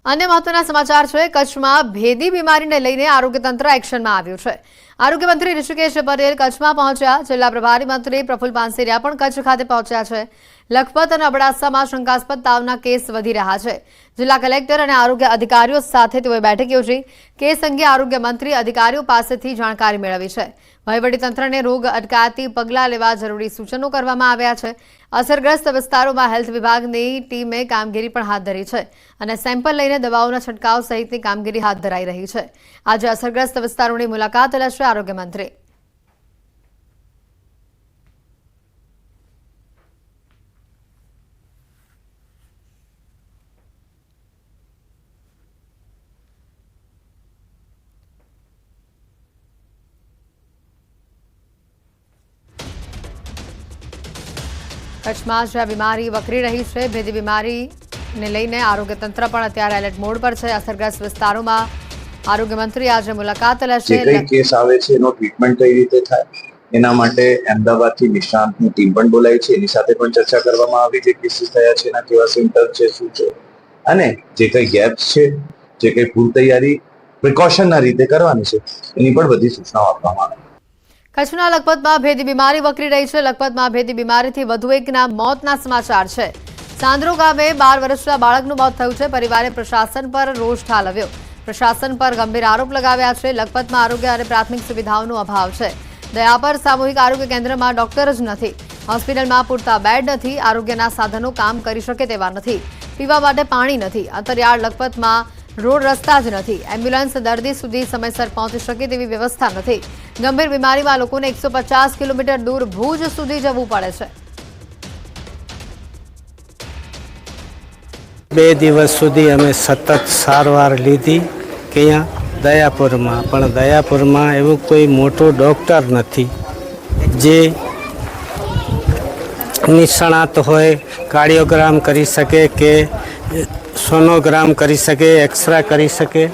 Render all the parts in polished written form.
अन्य महत्वना समाचार है। कच्छ में भेदी बीमारी ने लईने आरोग्य तंत्र एक्शन में आव्युं छे। आरोग्य मंत्री ऋषिकेश पटेल कच्छ में पहुंच्या। जिला प्रभारी मंत्री प्रफुल्ल पानसेरिया पण कच्छ खाते पहुंच्या छे। लखपत और अबड़ासा में शंकास्पद तावना केस वधी रह्या छे। जिला कलेक्टर और आरोग्य अधिकारीओ साथे तेओए बैठक योजी। केस अंगे आरोग्य मंत्री अधिकारीओ पासेथी जाणकारी मेळवी छे। वहीवटीतंत्रने रोग अटकायती पगलां लेवा जरूरी सूचनो करवामां आव्या छे। असरग्रस्त विस्तारों में हेल्थ विभागनी टीमे कामगीरी पण हाथ धरी छे अने सेम्पल लईने दवाओना छंटकाव सहितनी कामगीरी हाथ धराई रही छे। आज असरग्रस्त विस्तारोनी मुलाकात लेशे आरोग्य मंत्री। कच्छ में ज्यां बीमारी वकरी रही है, भेदी बीमारी ने लईने आरोग्य तंत्र पण अत्यारे एलर्ट मोड पर है। असरग्रस्त विस्तारों में आरोग्य मंत्री आज मुलाकात लेशे। जे कई केस आवे छे एनो ट्रीटमेंट कई रीते थाय एना माटे अहमदाबाद थी निष्णातनी टीम पण बोलाई छे। एनी साथे पण चर्चा करवामां आवी जे केसीस थया छे एना केवा सिम्पटम्स छे शुं छे अने जे कई गैप्स छे जे कई पूर्व तैयारी प्रिकॉशनना रीते करवानी छे एनी पण बधी सूचनाओ आपवामां आवी। कच्छना लखपत में भेदी बीमारी वकरी रही है। लखपत में भेदी बीमारी थी वधु एकना मौतना समाचार है। सांद्रो गामे 12 वर्षना बाळकनुं मौत थयुं छे। परिवारे प्रशासन पर रोष ठालव्यो। प्रशासन पर गंभीर आरोप लगाव्या छे। लखपत में आरोग्य और प्राथमिक सुविधाओं अभाव है। दयापर सामूहिक आरोग्य केन्द्र में डॉक्टर ज नथी। होस्पिटल में पूरता बेड नहीं। आरोग्यना साधनों काम करी शके तेवा नहीं। पीवा माटे पाणी नहीं। अंतरियाळ लखपत में रोड रस्ता ज नहीं। एम्ब्युलन्स दर्दी सुधी समयसर पहुंची शके तेवी व्यवस्था नहीं। गंभीर बीमारी में लोकोने 150 किलोमीटर दूर भूज सुधी जवुं पड़े छे। 2 दिवस सुधी अमे सतत सारवार लीधी के अहींया दयापुर में, पण दयापुर में एवो कोई मोटो डॉक्टर नहीं जे निष्णात होय, कार्डियोग्राम करी सके के सोनोग्राम करी सके, एक्सरे करी सके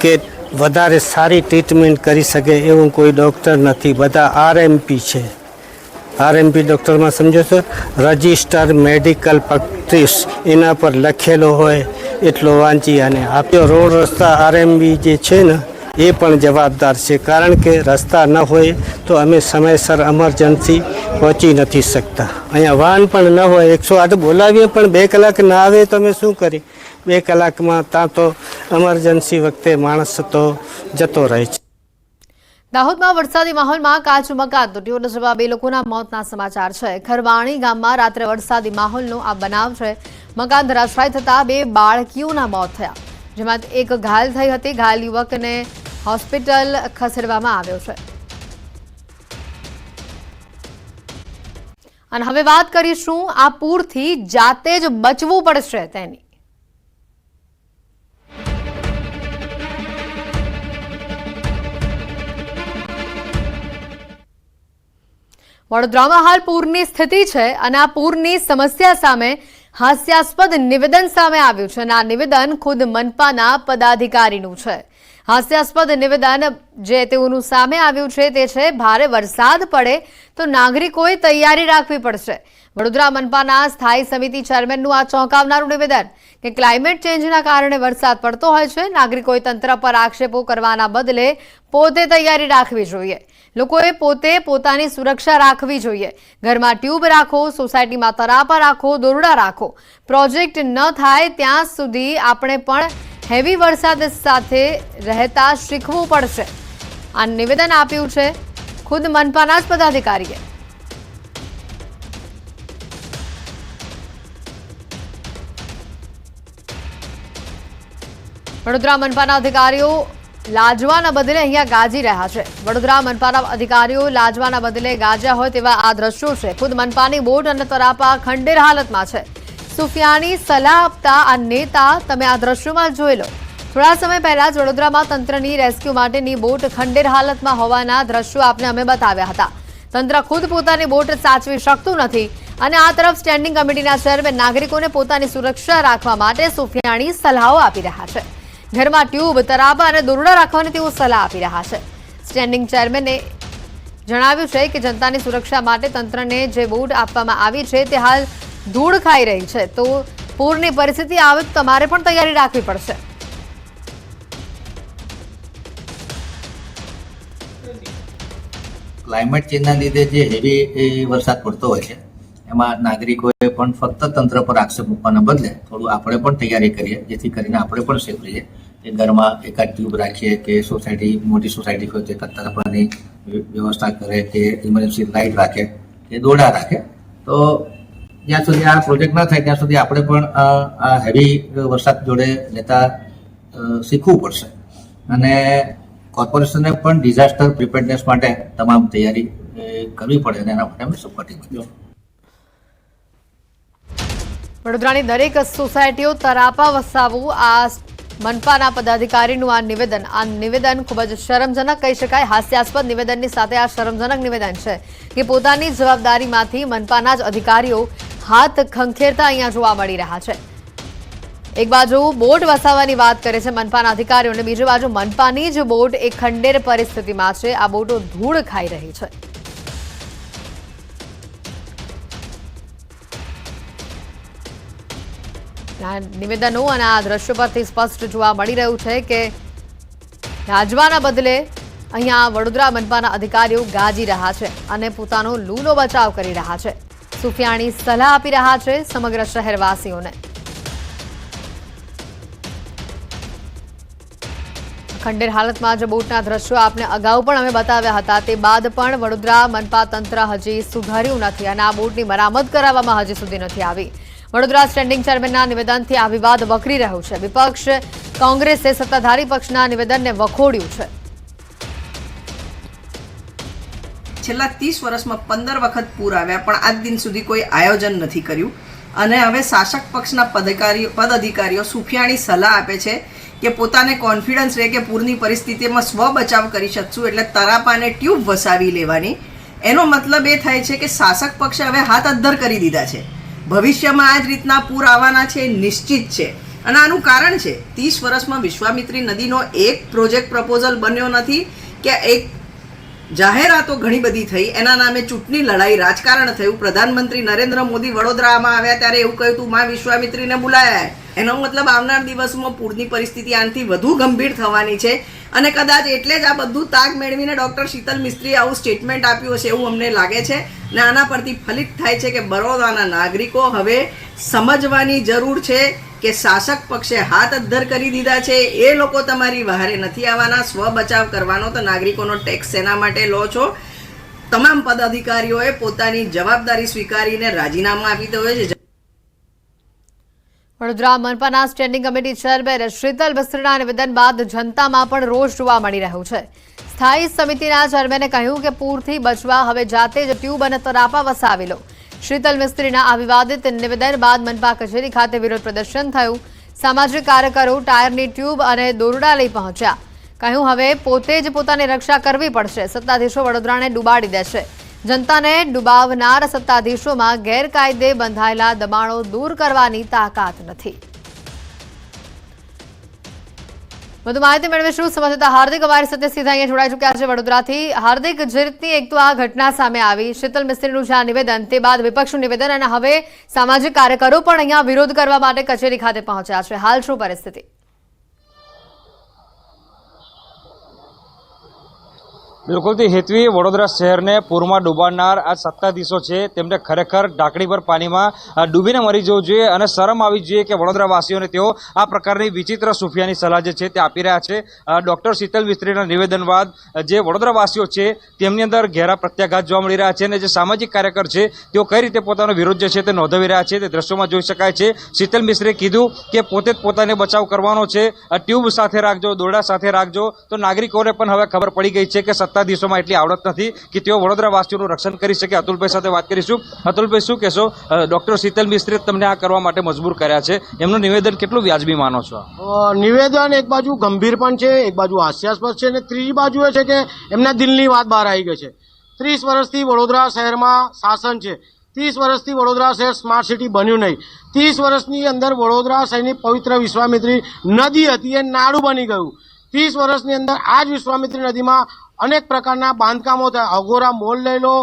के वधारे सारी ट्रीटमेंट करी सके एवं कोई डॉक्टर नहीं। बधा आरएमपी है। आरएमपी डॉक्टर में समझो तो रजिस्टर मेडिकल प्रैक्टिस एना पर लखेलो होय एटलो वांची अने आप्यो। रोड रस्ता आरएमपी जे छे ने ए पण जवाबदार है, कारण के रस्ता न होय तो अमे समयसर इमरजन्सी पहुँची नहीं सकता। अहींया वाहन पण न होय, 108 बोलावीए पण 2 कलाक ना आवे तो अमे शुं करी। 2 कलाक में ता तो इमरजन्सी वखते माणस तो जतो रहे छे। दाहोद में वरसादी माहौल में काचू मकान तूट्यो जवा 2 लोकोना मौतना समाचार है। खरवाणी गाम में रात्रे वरसादी माहौलनो आ बनाव है। मकान धराशायी थता 2 बाळकीओना मौत थया, जेमां एक घायल थई हती। घायल युवक ने होस्पिटल खसेडवामां आव्यो छे। अने हवे वात करीशुं आ पूरथी जाते ज बचवुं पड़शे तेनी। वडोदरामां हाल पूरनी स्थिति है अने आ पूरनी समस्या सामे हास्यास्पद निवेदन सामे आव्युं छे। आ निवेदन खुद मनपाना पदाधिकारीनुं छे। हास्यास्पद निवेदन जे तेओनुं सामे आव्युं छे ते छे भारे वरसाद पड़े तो नागरिकोए तैयारी राखवी पड़शे। वडोदरा मनपाना स्थायी समिति चेरमेननुं आ चौंकावनारुं निवेदन के क्लाइमेट चेन्जना कारणे वरसाद पड़तो होय छे। नागरिकोए तंत्र पर आक्षेपो करवाना बदले पोते तैयारी राखवी जोईए। लोकोए पोते पोतानी सुरक्षा राखवी जोईए। घरमां ट्यूब राखो, सोसायटीमां तरापा राखो, दोरડા राखो। प्रोजेक्ट न थाय त्यां सुधी आपणे पण हेवी वरसाद साथे रहता शीखवुं पड़शे। आ निवेदन आप्युं छे खुद मनपाना ज पदाधिकारीए। वडोदरा मनपाना अधिकारीओ लाजवाना बदले अहींया गाजी रह्या छे। वडोदरा मनपाना अधिकारीओ लाजवाना बदले गाज्या होय तेवा आ दृश्यो छे। खुद मनपानी बोट अने तरापा खंडेर हालतमां छे। सुफियानी सलाह आपता आ नेता तमे आ दृश्योमां जोई लो। थोड़ा समय पहला ज वडोदरामां तंत्रनी रेस्क्यू माटेनी बोट खंडेर हालतमां होवाना दृश्यो आपने अमे बताव्या हता। तंत्र खुद पोतानी बोट साचवी शकतुं नथी अने आ तरफ स्टेन्डिंग कमिटीना चेरमेन नागरिकोने पोतानी सुरक्षा राखवा माटे सुफियाणी सलाहो आपी रह्या छे। घरमां ट्यूब, तराबा अने दोरડા રાખવાની તેઓ સલાહ આપી રહ્યા છે। સ્ટેન્ડિંગ ચેરમેને જણાવ્યું છે કે જનતાની સુરક્ષા માટે તંત્રને જે બોટ આપવામાં આવી છે તે હાલ ધૂળ ખાઈ રહી છે, તો પૂરની પરિસ્થિતિ આવે તો તમારે પણ તૈયારી રાખવી પડશે। ક્લાઇમેટ ચેન્જના લીધે જે હેવી વરસાદ પડતો હોય છે એમાં નાગરિકોએ પણ ફક્ત તંત્ર પર આક્ષેપ મૂકવાના બદલે થોડું આપણે પણ તૈયારી કરીએ, જેથી કરીને આપણે પણ સેફ રહીએ. કે ઘરમાં એકાદ ટ્યુબ રાખીએ, કે સોસાયટી મોટી સોસાયટી હોય તે તરફની વ્યવસ્થા કરે, કે ઇમરજન્સી લાઇટ રાખે, કે દોરડા રાખે. તો જ્યાં સુધી આ પ્રોજેક્ટ ના થાય ત્યાં સુધી આપણે પણ આ હેવી વરસાદ જોડે લેતા શીખવું પડશે. અને કોર્પોરેશનને પણ ડિઝાસ્ટર પ્રિપેરનેસ માટે તમામ તૈયારી કરવી પડે અને એના માટે અમે સપોર્ટિંગ. વડોદરાની દરેક સોસાયટીઓ તરાપા વસાવવું, આ મનપાના પદાધિકારીનું આ નિવેદન ખૂબ જ શરમજનક કહી શકાય. હાસ્યાસ્પદ નિવેદનની સાથે આ શરમજનક નિવેદન છે કે પોતાની જવાબદારીમાંથી મનપાના જ અધિકારીઓ હાથ ખંખેરતા અહીંયા જોવા મળી રહ્યા છે. એક બાજુ બોટ વસાવવાની વાત કરે છે મનપાના અધિકારીઓ, અને બીજી બાજુ મનપાની જ બોટ એક ખંડેર પરિસ્થિતિમાં છે. આ બોટો ધૂળ ખાઈ રહી છે. નિવેદનો અને આ દ્રશ્યો પરથી સ્પષ્ટ જોવા મળી રહ્યું છે કે ગાજવાના બદલે અહીંયા વડોદરા મનપાના અધિકારીઓ ગાજી રહ્યા છે અને પોતાનો લૂલો બચાવ કરી રહ્યા છે. સુફિયાણી સલાહ આપી રહ્યા છે સમગ્ર શહેરવાસીઓને. ખંડેર હાલતમાં જે બોટના દ્રશ્યો આપને અગાઉ પણ અમે બતાવ્યા હતા, તે બાદ પણ વડોદરા મનપા તંત્ર હજી સુધર્યું નથી અને આ બોટની મરામત કરાવવામાં હજી સુધી નથી આવી. વડોદરા સ્ટેન્ડિંગ ચેરમેનના નિવેદનથી આ વિવાદ વકરી રહ્યો છે. વિપક્ષ કોંગ્રેસે સત્તાધારી પક્ષના નિવેદનને વખોડ્યું છે. છેલ્લા 30 વર્ષમાં 15 વખત પૂર આવ્યા, પણ આજ દિન સુધી કોઈ આયોજન નથી કર્યું. અને હવે શાસક પક્ષના પદાધિકારીઓ સુફિયાણી સલાહ આપે છે કે પોતાને કોન્ફિડન્સ રહે કે પૂરની પરિસ્થિતિમાં સ્વ બચાવ કરી શકશું, એટલે તરાપાને ટ્યુબ વસાવી લેવાની. એનો મતલબ એ થાય છે કે શાસક પક્ષે હવે હાથ અદ્ધર કરી દીધા છે. ભવિષ્યમાં આ જ રીતના પૂર આવવાના છે, નિશ્ચિત છે. અને આનું કારણ છે 30 વર્ષમાં વિશ્વામિત્રી નદીનો એક પ્રોજેક્ટ પ્રપોઝલ બન્યો નથી, કે એક જાહેરાતો ઘણી બધી થઈ, એના નામે ચૂંટણી લડાઈ, રાજકારણ થયું. પ્રધાનમંત્રી નરેન્દ્ર મોદી વડોદરામાં આવ્યા ત્યારે એવું કહ્યું હતું માં વિશ્વામિત્રીને બોલાયા. એનો મતલબ આવનાર દિવસોમાં પૂરની પરિસ્થિતિ આનાથી વધુ ગંભીર થવાની છે. અને કદાચ એટલે જ આ બધું તાગ મેળવીને ડૉક્ટર શીતલ મિસ્ત્રીએ આવું સ્ટેટમેન્ટ આપ્યું હશે એવું અમને લાગે છે. ને આના પરથી ફલિત થાય છે કે બરોડાના નાગરિકો હવે સમજવાની જરૂર છે કે શાસક પક્ષે હાથ અદ્ધર કરી દીધા છે. એ લોકો તમારી વહારે નથી આવવાના. સ્વ બચાવ કરવાનો તો નાગરિકોનો ટેક્સ શેના માટે લો છો? તમામ પદાધિકારીઓએ પોતાની જવાબદારી સ્વીકારીને રાજીનામું આપી દેવું છે. વડોદરા મનપાના સ્ટેન્ડિંગ કમિટી ચેરમેન શીતલ મિસ્ત્રીના નિવેદન બાદ જનતામાં પણ રોષ જોવા મળી રહ્યો છે. સ્થાયી સમિતિના ચેરમેને કહ્યું કે પૂરથી બચવા હવે જાતે જ ટ્યુબ અને તરાપા વસાવી લો. શીતલ મિસ્ત્રીના આ વિવાદિત નિવેદન બાદ મનપા કચેરી ખાતે વિરોધ પ્રદર્શન થયું. સામાજિક કાર્યકરો ટાયરની ટ્યુબ અને દોરડા લઈ પહોંચ્યા. કહ્યું હવે પોતે જ પોતાની રક્ષા કરવી પડશે. સત્તાધીશો વડોદરાને ડૂબાડી દેશે. જનતાને ડૂબાવનાર સત્તાધીશોમાં ગેરકાયદે બંધાયેલા દબાણો દૂર કરવાની તાકાત નથી. વધુ માહિતી મેળવીશું. સંવાદદાતા હાર્દિક અમારી સાથે સીધા અહીંયા જોડાઈ ચૂક્યા છે વડોદરાથી. હાર્દિક, જે રીતની એક તો આ ઘટના સામે આવી, શીતલ મિસ્ત્રીનું જે આ નિવેદન, તે બાદ વિપક્ષનું નિવેદન, અને હવે સામાજિક કાર્યકરો પણ અહીંયા વિરોધ કરવા માટે કચેરી ખાતે પહોંચ્યા છે. હાલ શું પરિસ્થિતિ? બિલકુલથી હેતવી, વડોદરા શહેરને પૂરમાં ડૂબાડનાર આ સત્તાધીશો છે તેમને ખરેખર ઢાંકણી પર પાણીમાં ડૂબીને મરી જવું જોઈએ અને શરમ આવી જોઈએ કે વડોદરાવાસીઓને તેઓ આ પ્રકારની વિચિત્ર સુફિયાની સલાહ જે છે તે આપી રહ્યા છે. ડૉક્ટર શીતલ મિસ્ત્રીના નિવેદન બાદ જે વડોદરાવાસીઓ છે તેમની અંદર ઘેરા પ્રત્યાઘાત જોવા મળી રહ્યા છે અને જે સામાજિક કાર્યકર છે તેઓ કઈ રીતે પોતાનો વિરોધ જે છે તે નોંધાવી રહ્યા છે તે દ્રશ્યોમાં જોઈ શકાય છે. શીતલ મિસ્ત્રીએ કીધું કે પોતે જ પોતાને બચાવ કરવાનો છે, ટ્યુબ સાથે રાખજો, દોરડા સાથે રાખજો. તો નાગરિકોને પણ હવે ખબર પડી ગઈ છે કે સત્તાધીશોમાં એટલી આવડત નથી કે તેઓ વડોદરાવાસીઓનું રક્ષણ કરી શકે. અતુલભાઈ સાથે વાત કરીશું. અતુલભાઈ, શું કહેશો? ડૉક્ટર શીતલ મિસ્ત્રીએ તમને આ કરવા માટે મજબૂર કર્યા છે, એમનું નિવેદન કેટલું વ્યાજબી માનો છો? નિવેદન એક બાજુ ગંભીર પણ છે, એક બાજુ હાસ્યાસ્પદ છે, અને ત્રીજી બાજુ એ છે કે એમના દિલની વાત બહાર આવી ગઈ છે. 30 વર્ષથી વડોદરા શહેરમાં શાસન છે. 30 વર્ષથી વડોદરા શહેર સ્માર્ટ સિટી બન્યું નહીં. 30 વર્ષની અંદર વડોદરા શહેરની પવિત્ર વિશ્વામિત્રી નદી હતી એ નાળું બની ગયું. 30 વર્ષની અંદર આ જ વિશ્વામિત્રી નદીમાં અનેક પ્રકારના બાંધકામો થયા. અઘોરા મોલ લઈ લો,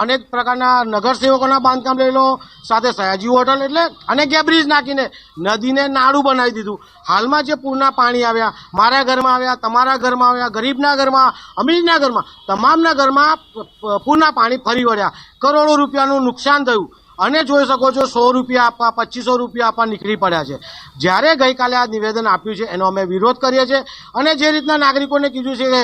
અનેક પ્રકારના નગરસેવકોના બાંધકામ લઈ લો, સાથે સયાજી હોટલ, એટલે અનેક બ્રિજ નાખીને નદીને નાળું બનાવી દીધું. હાલમાં જે પૂરના પાણી આવ્યા, મારા ઘરમાં આવ્યા, તમારા ઘરમાં આવ્યા, ગરીબના ઘરમાં, અમીરના ઘરમાં, તમામના ઘરમાં પૂરના પાણી ફરી વળ્યા. કરોડો રૂપિયાનું નુકસાન થયું અને જોઈ શકો છો 100 રૂપિયા આપવા, 2500 રૂપિયા આપવા નીકળી પડ્યા છે. જ્યારે ગઈકાલે આ નિવેદન આપ્યું છે એનો અમે વિરોધ કરીએ છીએ અને જે રીતના નાગરિકોને કીધું છે કે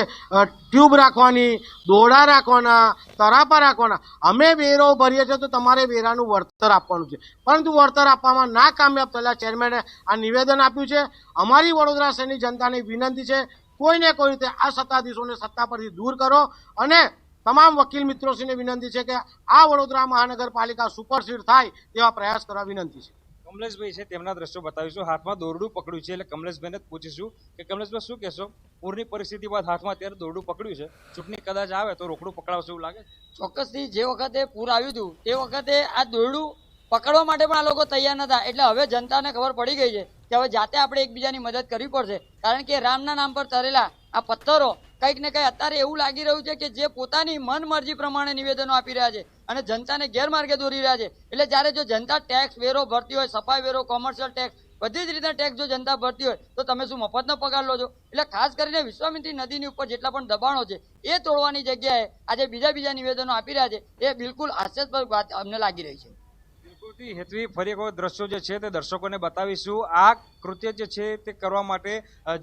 ટ્યુબ રાખવાની, દોરડા રાખવાના, તરાપા રાખવાના, અમે વેરો ભરીએ છીએ તો તમારે વેરાનું વળતર આપવાનું છે. પરંતુ વળતર આપવામાં ના કામયાબ થયેલા ચેરમેને આ નિવેદન આપ્યું છે. અમારી વડોદરા શહેરની જનતાની વિનંતી છે, કોઈને કોઈ રીતે આ સત્તાધીશોને સત્તા પરથી દૂર કરો અને તમામ વકીલ મિત્રોશ્રીને વિનંતી છે કે આ વડોદરા મહાનગરપાલિકા સુપરસીડ થાય તેવા પ્રયાસ કરવા વિનંતી છે. કમલેશભાઈ છે, તેમના દ્રશ્યો બતાવીશું. હાથમાં દોરડું પકડ્યું છે, એટલે કમલેશભાઈને જ પૂછીશું કે કમલેશભાઈ શું કહેશો? પૂરની પરિસ્થિતિ બાદ હાથમાં અત્યારે દોરડું પકડ્યું છે, ચૂંટણી કદાચ આવે તો રોકડું પકડાવશે એવું લાગે? ચોક્કસથી જે વખતે પૂર આવ્યું હતું તે વખતે આ દોરડું પકડવા માટે પણ આ લોકો તૈયાર નતા. એટલે હવે જનતાને ખબર પડી ગઈ છે કે હવે જાતે આપણે એકબીજાની મદદ કરવી પડશે. કારણ કે રામના નામ પર તરેલા આ પથ્થરો કંઈક ને કંઈક અત્યારે એવું લાગી રહ્યું છે કે જે પોતાની મન મરજી પ્રમાણે નિવેદનો આપી રહ્યા છે અને જનતાને ગેરમાર્ગે દોરી રહ્યા છે. એટલે જ્યારે જો જનતા ટેક્સ વેરો ભરતી હોય, સફાઈ વેરો, કોમર્શિયલ ટેક્સ, બધી જ રીતના ટેક્સ જો જનતા ભરતી હોય તો તમે શું મફતનો પગાર લો છો? એટલે ખાસ કરીને વિશ્વામિત્રી નદીની ઉપર જેટલા પણ દબાણો છે એ તોડવાની જગ્યાએ આજે બીજા નિવેદનો આપી રહ્યા છે એ બિલકુલ હાસ્યાસ્પદ વાત અમને લાગી રહી છે. હેતવી, ફરી એક વખત દ્રશ્યો જે છે તે દર્શકોને બતાવીશું. આ કૃત્ય જે છે તે કરવા માટે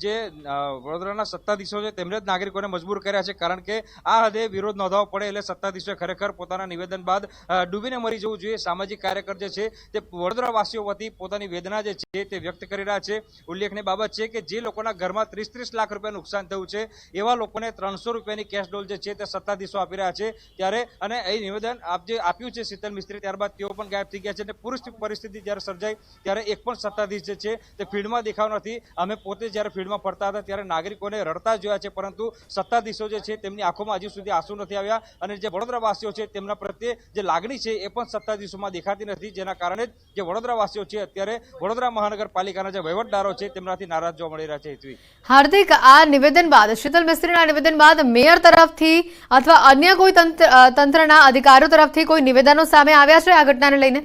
જે વડોદરાના સત્તાધીશો છે તેમણે જ નાગરિકોને મજબૂર કર્યા છે. કારણ કે આ હદે વિરોધ નોંધાવવો પડે એટલે સત્તાધીશોએ ખરેખર પોતાના નિવેદન બાદ ડૂબીને મરી જવું જોઈએ. સામાજિક કાર્યકર જે છે તે વડોદરાવાસીઓ વતી પોતાની વેદના જે છે તે વ્યક્ત કરી રહ્યા છે. ઉલ્લેખનીય બાબત છે કે જે લોકોના ઘરમાં 30-30 લાખ રૂપિયા નુકસાન થયું છે એવા લોકોને 300 રૂપિયાની કેશ ડોલ જે છે તે સત્તાધીશો આપી રહ્યા છે. ત્યારે અને એ નિવેદન જે આપ્યું છે શીતલ મિસ્ત્રી, ત્યારબાદ તેઓ પણ ગાયબ થઈ ગયા છે. અને પૂર પરિસ્થિતિ જ્યારે સર્જાઈ ત્યારે એક પણ સત્તાધીશ જે છે તે ફિલ્ડમાં દેખાવ નથી. અમે પોતે જ્યારે ફિલ્ડમાં ફરતા હતા ત્યારે નાગરિકોને રડતા જોયા છે, પરંતુ સત્તાધીશો જે છે તેમની આંખોમાં હજી સુધી આંસુ નથી આવ્યા. અને જે વડોદરાવાસીઓ છે તેમના પ્રત્યે જે લાગણી છે એ પણ સત્તાધીશોમાં દેખાતી નથી, જેના કારણે જે વડોદરાવાસીઓ છે અત્યારે વડોદરા મહાનગરપાલિકાના જે વહીવટદારો છે તેમનાથી નારાજ જોવા મળી રહ્યા છે. હાર્દિક, આ નિવેદન બાદ, શીતલ મિસ્ત્રીના નિવેદન બાદ મેયર તરફથી અથવા અન્ય કોઈ તંત્રના અધિકારીઓ તરફથી કોઈ નિવેદનો સામે આવ્યા છે આ ઘટનાને લઈને?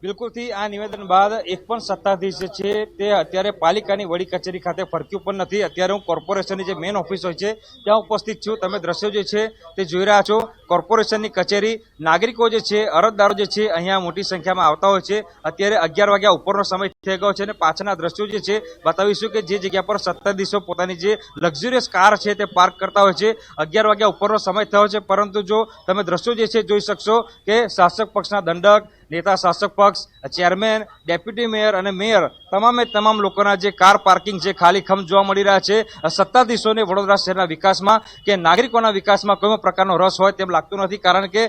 બિલકુલથી આ નિવેદન બાદ એક પણ સત્તાધીશ જે છે તે અત્યારે પાલિકાની વડી કચેરી ખાતે ફરક્યું પણ નથી. અત્યારે હું કોર્પોરેશનની જે મેઇન ઓફિસ હોય છે ત્યાં ઉપસ્થિત છું. તમે દ્રશ્યો જે છે તે જોઈ રહ્યા છો. કોર્પોરેશનની કચેરી, નાગરિકો જે છે, અરજદારો જે છે અહીંયા મોટી સંખ્યામાં આવતા હોય છે. અત્યારે 11 વાગ્યા ઉપરનો સમય થઈ ગયો છે અને પાછળના દ્રશ્યો જે છે બતાવીશું કે જે જગ્યા પર સત્તાધીશો પોતાની જે લક્ઝુરિયસ કાર છે તે પાર્ક કરતા હોય છે. 11 વાગ્યા ઉપરનો સમય થયો છે, પરંતુ જો તમે દ્રશ્યો જે છે જોઈ શકશો કે શાસક પક્ષના દંડક, નેતા શાસક પક્ષ, ચેરમેન, ડેપ્યુટી મેયર અને મેયર તમામ લોકોના જે કાર પાર્કિંગ છે ખાલી ખમ જોવા મળી રહ્યા છે. સત્તાધીશોને વડોદરા શહેરના વિકાસમાં કે નાગરિકોના વિકાસમાં કોઈ પ્રકારનો રસ હોય તેમ લાગતું નથી. કારણ કે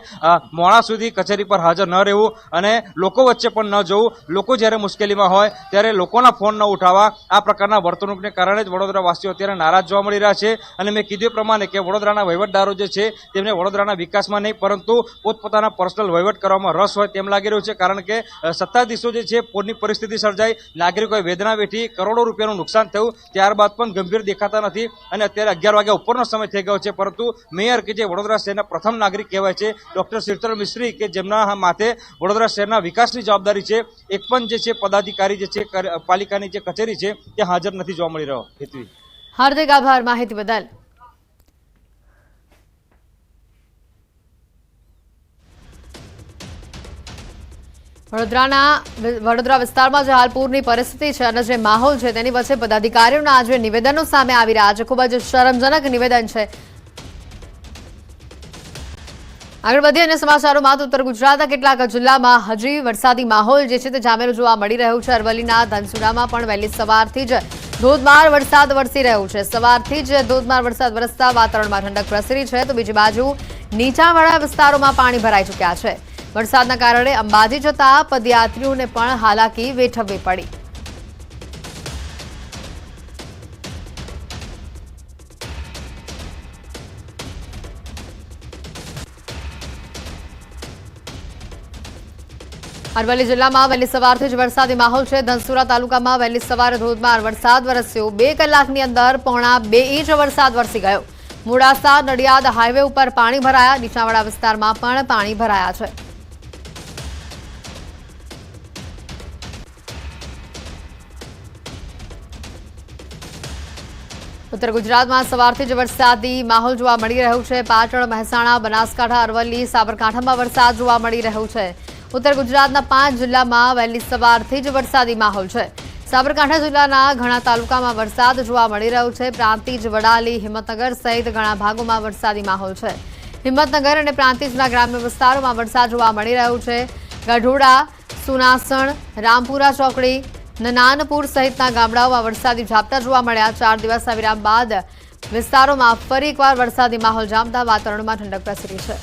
મોડા સુધી કચેરી પર હાજર ન રહેવું અને લોકો વચ્ચે પણ ન જવું, લોકો જ્યારે મુશ્કેલીમાં હોય ત્યારે લોકોના ફોન ન ઉઠાવવા, આ પ્રકારના વર્તણૂકને કારણે જ વડોદરાવાસીઓ અત્યારે નારાજ જોવા મળી રહ્યા છે. અને મેં કીધું પ્રમાણે કે વડોદરાના વહીવટદારો જે છે તેમને વડોદરાના વિકાસમાં નહીં પરંતુ પોતપોતાના પર્સનલ વહીવટ કરવામાં રસ હોય તેમ લાગી રહ્યું છે. કારણ કે સત્તાધીશો જે છે પૂરની પરિસ્થિતિ સર્જાઈ, નાગરિકોએ વેદના વેઠી, કરોડો રૂપિયાનું નુકસાન થયું, ત્યારબાદ પણ ગંભીર દેખાતા નથી. અને અત્યારે 11 વાગ્યા ઉપરનો સમય થઈ ગયો છે, પરંતુ મેયર કે જે વડોદરા શહેરના પ્રથમ નાગરિક કહેવાય છે, ડોક્ટર શીતલ મિસ્ત્રી, કે જેમના માથે વડોદરા શહેરના વિકાસની જવાબદારી છે, એક પણ જે છે પદાધિકારી જે છે પાલિકાની જે કચેરી છે તે હાજર નથી જોવા મળી રહ્યો. હેતવી, હાર્દિક આભાર માહિતી બદલ. વડોદરા વિસ્તારમાં જે હાલ પૂરની પરિસ્થિતિ છે અને જે માહોલ છે તેની વચ્ચે પદાધિકારીઓના આજે નિવેદનો સામે આવી રહ્યા છે. ખૂબ જ શરમજનક નિવેદન છે. આગળ વધીએ અને સમાચારોમાં, ઉત્તર ગુજરાતના કેટલાક જિલ્લામાં હજી વરસાદી માહોલ જે છે તે જામેલો જોવા મળી રહ્યું છે. અરવલ્લીના ધનસુરામાં પણ વહેલી સવારથી જ ધોધમાર વરસાદ વરસી રહ્યો છે. સવારથી જ ધોધમાર વરસાદ વરસતા વાતાવરણમાં ઠંડક પ્રસરી છે, તો બીજી બાજુ નીચાણવાળા વિસ્તારોમાં પાણી ભરાઈ ચૂક્યા છે. વરસાદના કારણે અંબાજી જતા પદયાત્રીઓને પણ હાલાકી વેઠવવી પડી. અરવલ્લી જિલ્લામાં વહેલી સવારથી જ વરસાદી માહોલ છે. ધનસુરા તાલુકામાં વહેલી સવારે ધોધમાર વરસાદ વરસ્યો. 2 કલાકની અંદર 1.5 ઇંચ વરસાદ વરસી ગયો. મોડાસા નડિયાદ હાઈવે ઉપર પાણી ભરાયા. નીચાણવાળા વિસ્તારમાં પણ પાણી ભરાયા છે. ઉત્તર ગુજરાતમાં સવારથી જ વરસાદી માહોલ જોવા મળી રહ્યો છે. પાટણ, મહેસાણા, બનાસકાંઠા, અરવલ્લી, સાબરકાંઠામાં વરસાદ જોવા મળી રહ્યો છે. ઉત્તર ગુજરાતના 5 જિલ્લામાં વહેલી સવારથી જ વરસાદી માહોલ છે. સાબરકાંઠા જિલ્લાના ઘણા તાલુકામાં વરસાદ જોવા મળી રહ્યો છે. પ્રાંતિજ, વડાલી, હિંમતનગર સહિત ઘણા ભાગોમાં વરસાદી માહોલ છે. હિંમતનગર અને પ્રાંતિજના ગ્રામ્ય વિસ્તારોમાં વરસાદ જોવા મળી રહ્યો છે. ગઢોડા, સુનાસણ, રામપુરા ચોકડી, નનાનપુર સહિતના ગામડાઓમાં વરસાદી ઝાપટા જોવા મળ્યા. 4 દિવસના વિરામ બાદ વિસ્તારોમાં ફરી એકવાર વરસાદી માહોલ જામતા વાતાવરણમાં ઠંડક પ્રસરી છે.